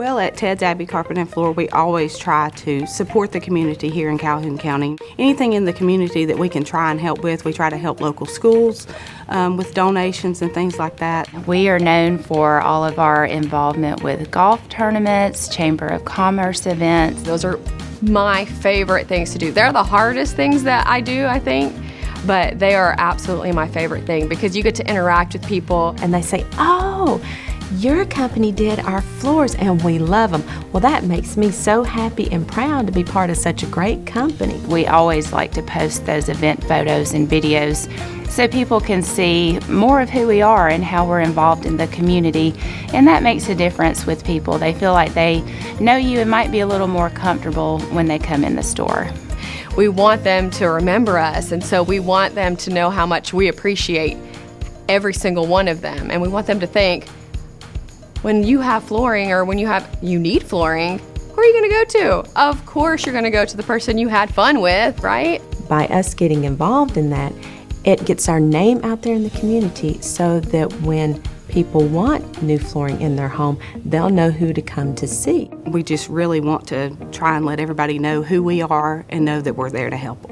Well, at Ted's Abbey Carpet and Floor, we always try to support the community here in Calhoun County. Anything in the community that we can try and help with, we try to help local schools with donations and things like that. We are known for all of our involvement with golf tournaments, Chamber of Commerce events. Those are my favorite things to do. They're the hardest things that I do, I think, but they are absolutely my favorite thing because you get to interact with people. And they say, oh, your company did our floors and we love them. Well, that makes me so happy and proud to be part of such a great company. We always like to post those event photos and videos so people can see more of who we are and how we're involved in the community, and that makes a difference with people. They feel like they know you and might be a little more comfortable when they come in the store. We want them to remember us, and so we want them to know how much we appreciate every single one of them, and we want them to think, when you have flooring or when you need flooring, who are you going to go to? Of course you're going to go to the person you had fun with, right? By us getting involved in that, it gets our name out there in the community so that when people want new flooring in their home, they'll know who to come to see. We just really want to try and let everybody know who we are and know that we're there to help them.